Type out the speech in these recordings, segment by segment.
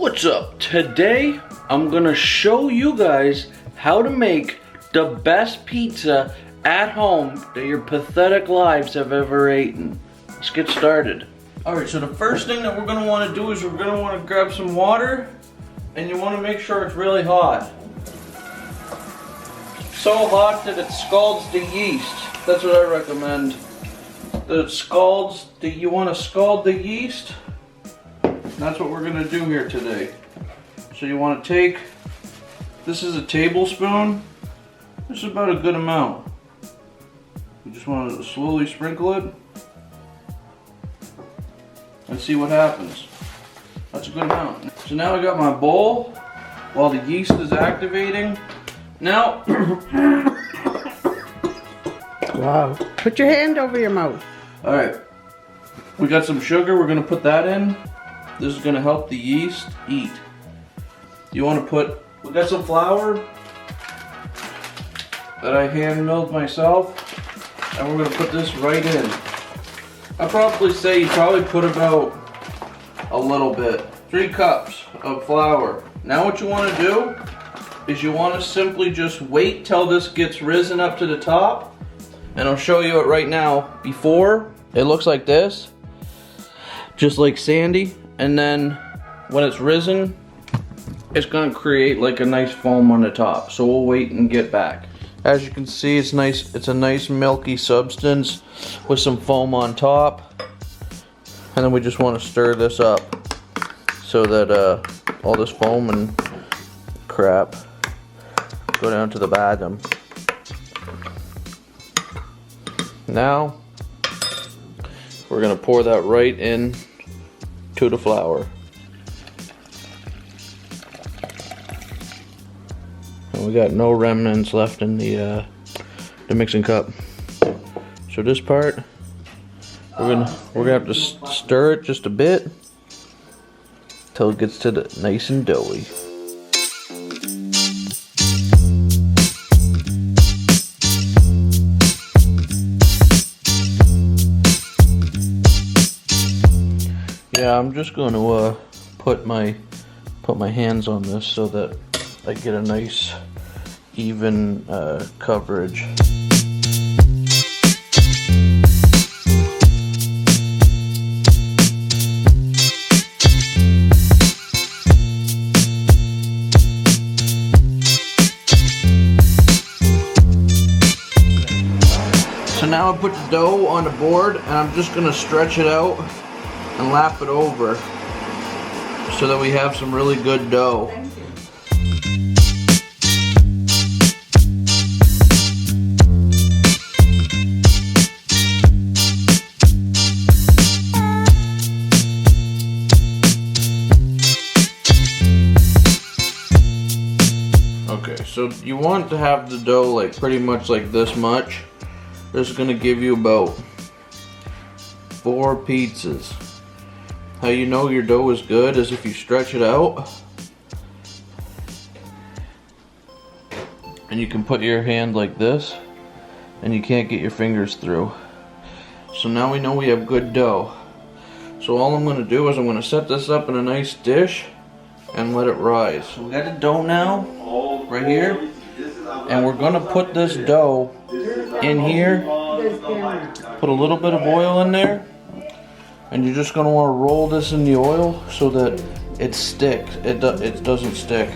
What's up? Today I'm gonna show you guys how to make the best pizza at home that your pathetic lives have ever eaten. Let's get started. Alright, so the first thing that we're gonna wanna do is we're gonna wanna grab some water, and you wanna make sure it's really hot. So hot that it scalds the yeast. That's what I recommend. That it scalds, you wanna scald the yeast. That's what we're gonna do here today. So you wanna take, this is a tablespoon. This is about a good amount. You just wanna slowly sprinkle it and see what happens. That's a good amount. So now I got my bowl while the yeast is activating. Now, wow. Put your hand over your mouth. all right, we got some sugar, we're gonna put that in. This is gonna help the yeast eat. You wanna put, we got some flour that I hand milled myself, and we're gonna put this right in. I'd probably say you probably put about a little bit, 3 cups of flour. Now what you wanna do is you wanna simply just wait till this gets risen up to the top, and I'll show you it right now. Before, it looks like this, just like sandy. And then when it's risen, it's gonna create like a nice foam on the top. So we'll wait and get back. As you can see, it's nice. It's a nice milky substance with some foam on top. And then we just want to stir this up so that all this foam and crap go down to the bottom. Now we're gonna pour that right in to the flour. And we got no remnants left in the mixing cup. So this part, we're gonna have to stir it just a bit till it gets to the nice and doughy. Yeah, I'm just going to put my hands on this so that I get a nice even coverage. So now I put the dough on the board, and I'm just going to stretch it out and lap it over so that we have some really good dough. Okay, so you want to have the dough like pretty much like this much. This is gonna give you about 4 pizzas. How you know your dough is good is if you stretch it out and you can put your hand like this and you can't get your fingers through. So now we know we have good dough. So all I'm gonna do is I'm gonna set this up in a nice dish and let it rise. So we got the dough now, right here, and we're gonna put this dough in here, put a little bit of oil in there, and you're just gonna want to roll this in the oil so that it sticks. It doesn't stick.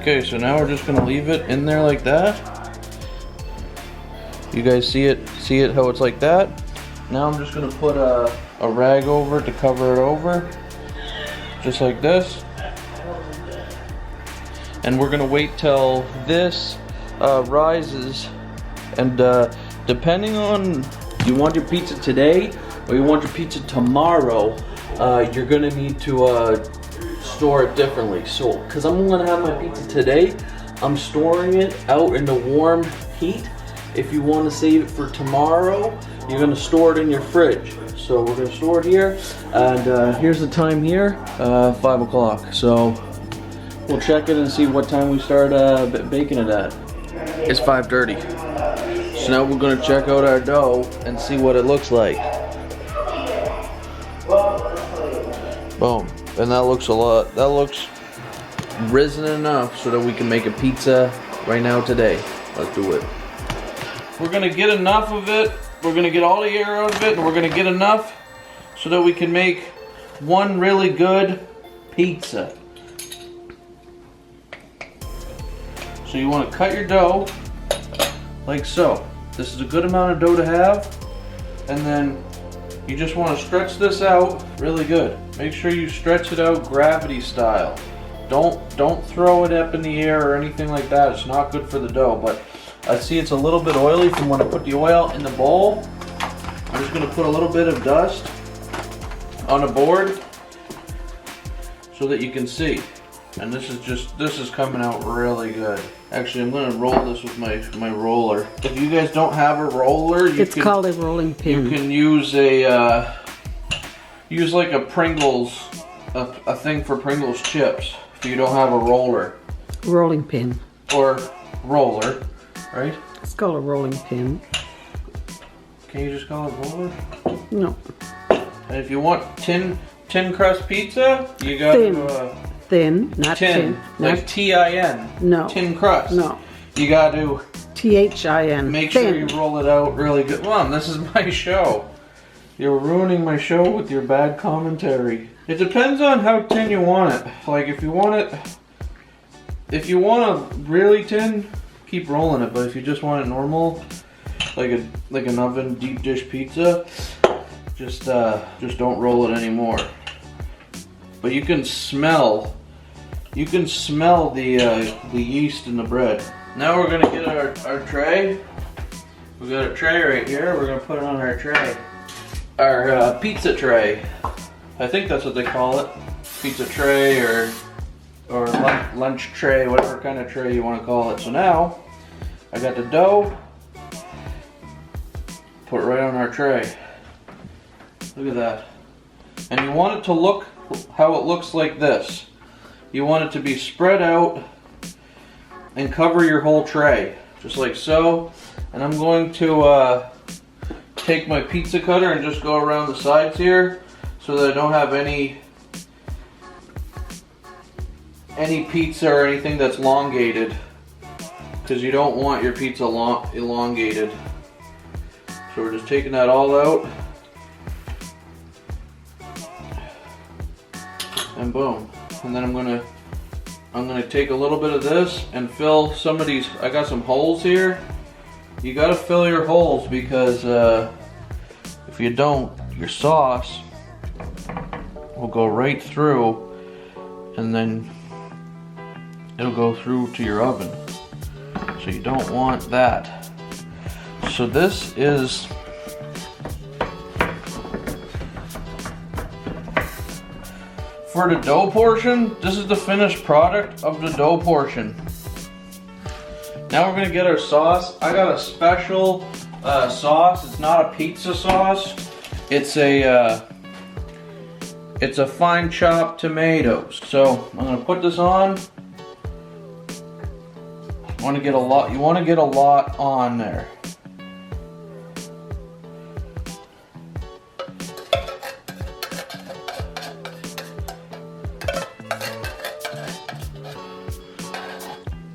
Okay, so now we're just gonna leave it in there like that. You guys see it? See it how it's like that? Now I'm just gonna put a rag over it to cover it over, just like this. And we're gonna wait till this rises, and depending on, you want your pizza today or you want your pizza tomorrow, you're gonna need to store it differently. So, cause I'm gonna have my pizza today, I'm storing it out in the warm heat. If you want to save it for tomorrow, you're gonna store it in your fridge. So we're gonna store it here, and here's the time here, 5 o'clock. So we'll check it and see what time we start baking it at. It's 5:30. So now we're gonna check out our dough and see what it looks like. Boom. And that looks that looks risen enough so that we can make a pizza right now today. Let's do it. We're gonna get enough of it. We're gonna get all the air out of it, and we're gonna get enough so that we can make one really good pizza. So you want to cut your dough like so. This is a good amount of dough to have, and then you just want to stretch this out really good. Make sure you stretch it out gravity style. Don't throw it up in the air or anything like that. It's not good for the dough. But I see it's a little bit oily from when I put the oil in the bowl. I'm just going to put a little bit of dust on the board so that you can see. And this is coming out really good. Actually, I'm going to roll this with my roller. If you guys don't have a roller, it's called a rolling pin. You can use use like a Pringles, a thing for Pringles chips. If you don't have a roller. Rolling pin. Or roller, right? It's called a rolling pin. Can you just call it roller? No. And if you want tin crust pizza, you got to thin, not tin. Like T-I-N. No. Tin crust. No. You got to T-H-I-N. make sure you roll it out really good. Mom, this is my show. You're ruining my show with your bad commentary. It depends on how thin you want it. Like if you want a really tin, keep rolling it. But if you just want it normal, like an oven deep dish pizza, just don't roll it anymore. But you can smell the yeast in the bread. Now we're gonna get our tray. We got a tray right here. We're gonna put it on our tray. Our pizza tray. I think that's what they call it. Pizza tray or lunch tray, whatever kind of tray you want to call it. So now I got the dough. Put it right on our tray. Look at that. And you want it to look how it looks like this. You want it to be spread out and cover your whole tray, just like so. And I'm going to take my pizza cutter and just go around the sides here so that I don't have any pizza or anything that's elongated, because you don't want your pizza elongated. So we're just taking that all out. And boom. And then I'm gonna take a little bit of this and fill some of these. I got some holes here. You gotta fill your holes, because if you don't, your sauce will go right through, and then it'll go through to your oven. So you don't want that. So this is for the dough portion. This is the finished product of the dough portion. Now we're gonna get our sauce. I got a special sauce. It's not a pizza sauce. It's a fine chopped tomatoes. So I'm gonna put this on. You want to get a lot on there.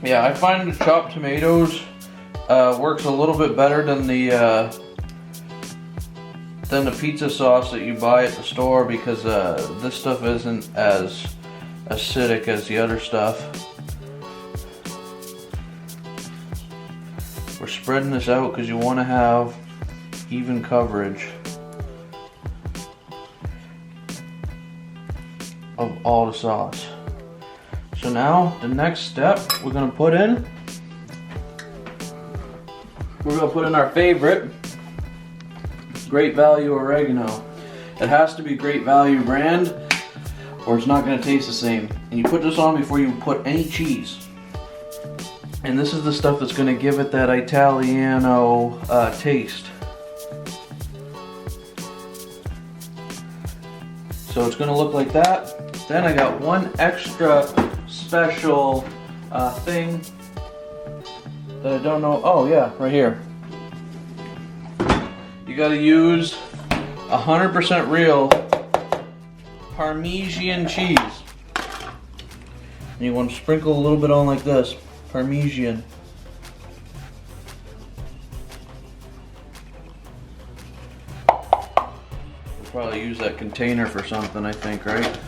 Yeah, I find the chopped tomatoes works a little bit better than the pizza sauce that you buy at the store, because this stuff isn't as acidic as the other stuff. We're spreading this out because you want to have even coverage of all the sauce. So now the next step we're going to put in our favorite Great Value oregano. It has to be Great Value brand or it's not going to taste the same. And you put this on before you put any cheese. And this is the stuff that's going to give it that Italiano taste. So it's going to look like that. Then I got one extra special thing that I don't know. Oh yeah, right here. You gotta use 100% real Parmesan cheese. And you want to sprinkle a little bit on like this. Parmesan. We'll probably use that container for something, I think, right?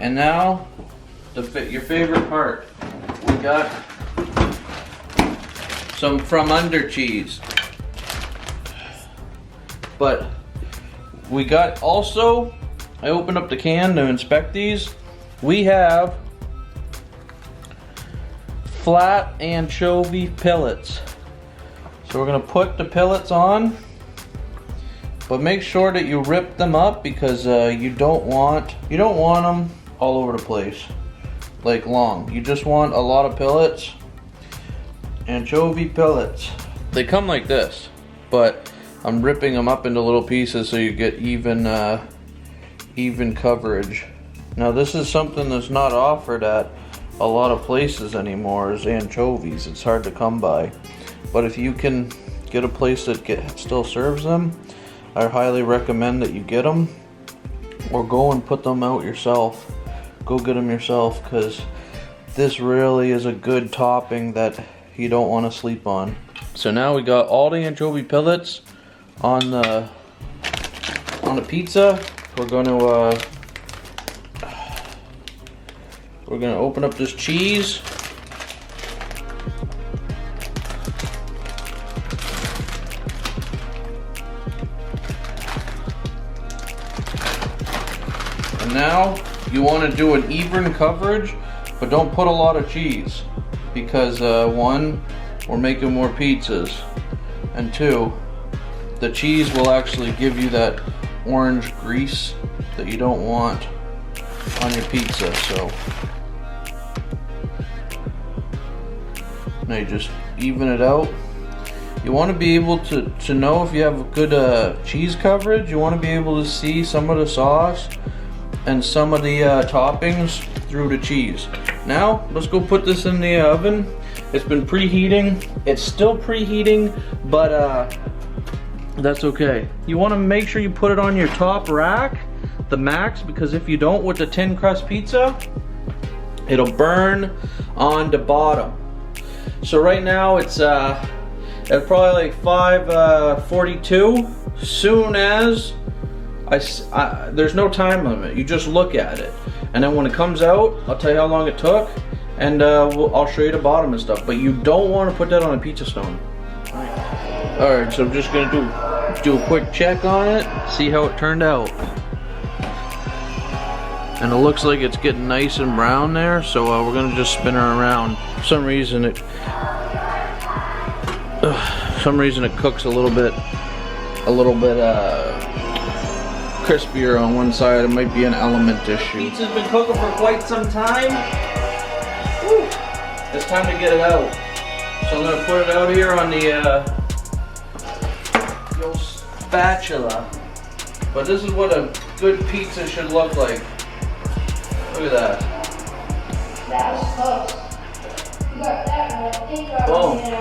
And now, your favorite part. We got some from under cheese. But we got also, I opened up the can to inspect these. We have flat anchovy pellets. So we're gonna put the pellets on, but make sure that you rip them up because you don't want them all over the place, like long. You just want a lot of pellets, anchovy pellets. They come like this, but I'm ripping them up into little pieces so you get even coverage. Now this is something that's not offered at a lot of places anymore, is anchovies. It's hard to come by. But if you can get a place that still serves them, I highly recommend that you get them, or go and put them out yourself. Go get them yourself, because this really is a good topping that you don't want to sleep on. So now we got all the anchovy pellets on the pizza. We're gonna open up this cheese. And now you want to do an even coverage, but don't put a lot of cheese, because one, we're making more pizzas, and two, the cheese will actually give you that orange grease that you don't want on your pizza. So now you just even it out. You want to be able to know if you have a good cheese coverage. You want to be able to see some of the sauce and some of the toppings through the cheese. Now let's go put this in the oven. It's been preheating. It's still preheating, but that's okay. You want to make sure you put it on your top rack, the max, because if you don't with the tin crust pizza, it'll burn on the bottom. So right now it's at probably like 5:42. Soon as there's no time limit. You just look at it, and then when it comes out, I'll tell you how long it took, and I'll show you the bottom and stuff. But you don't want to put that on a pizza stone. All right, so I'm just gonna do a quick check on it, see how it turned out. And it looks like it's getting nice and brown there, so we're gonna just spin her around. For some reason it cooks a little bit crispier on one side. It might be an element issue. Pizza's been cooking for quite some time. Woo. It's time to get it out. So I'm gonna put it out here on the old spatula. But this is what a good pizza should look like. Look at that. That was close. You got that one. I think I was in a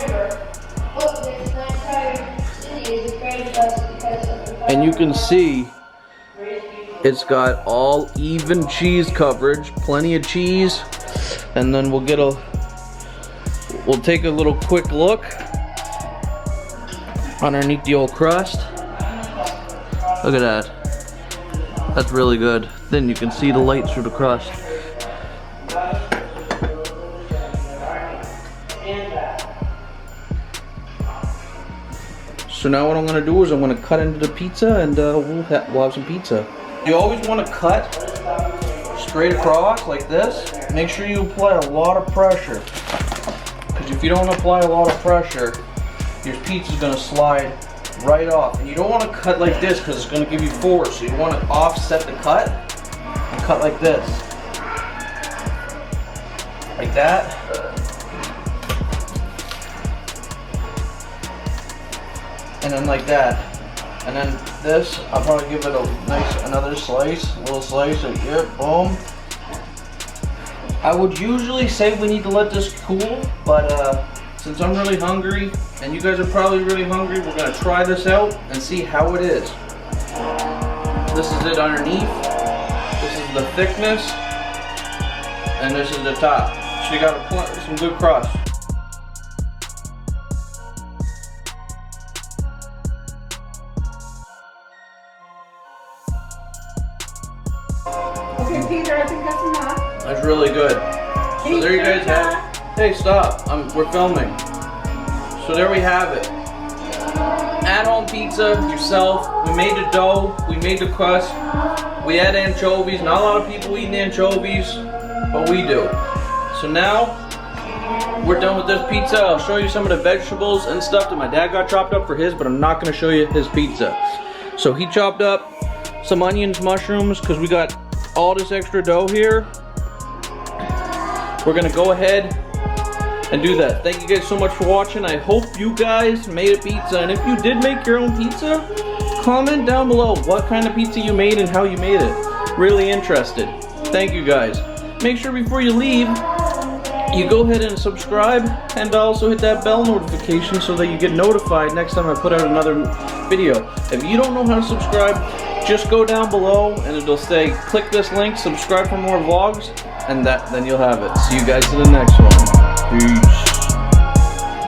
river. Look, this entire city is afraid of us because of the fire. And you can see it's got all even cheese coverage, plenty of cheese. And then we'll take a little quick look underneath the old crust. Look at that. That's really good. Then you can see the light through the crust. So now what I'm gonna do is I'm gonna cut into the pizza, and we'll have some pizza. You always want to cut straight across like this. Make sure you apply a lot of pressure, because if you don't apply a lot of pressure, your pizza's gonna slide right off. And you don't want to cut like this because it's going to give you force. So you want to offset the cut and cut like this. Like that. And then like that. And then this, I'll probably give it a nice, another slice, a little slice, like, yep, boom. I would usually say we need to let this cool, but since I'm really hungry and you guys are probably really hungry, we're gonna try this out and see how it is. This is it underneath. This is the thickness, and this is the top. So you got some good crust. Okay, Peter, I think that's enough. That's really good. So there you guys have it. Hey, stop. We're filming. So there we have it. At-home pizza yourself. We made the dough. We made the crust. We had anchovies. Not a lot of people eat anchovies, but we do. So now we're done with this pizza. I'll show you some of the vegetables and stuff that my dad got chopped up for his, but I'm not going to show you his pizza. So he chopped up some onions, mushrooms, because we got all this extra dough here. We're gonna go ahead and do that. Thank you guys so much for watching. I hope you guys made a pizza, and if you did make your own pizza, comment down below what kind of pizza you made and how you made it. Really interested. Thank you guys. Make sure before you leave, you go ahead and subscribe and also hit that bell notification so that you get notified next time I put out another video. If you don't know how to subscribe, just go down below and it'll say click this link, subscribe for more vlogs, and then you'll have it. See you guys in the next one. Peace.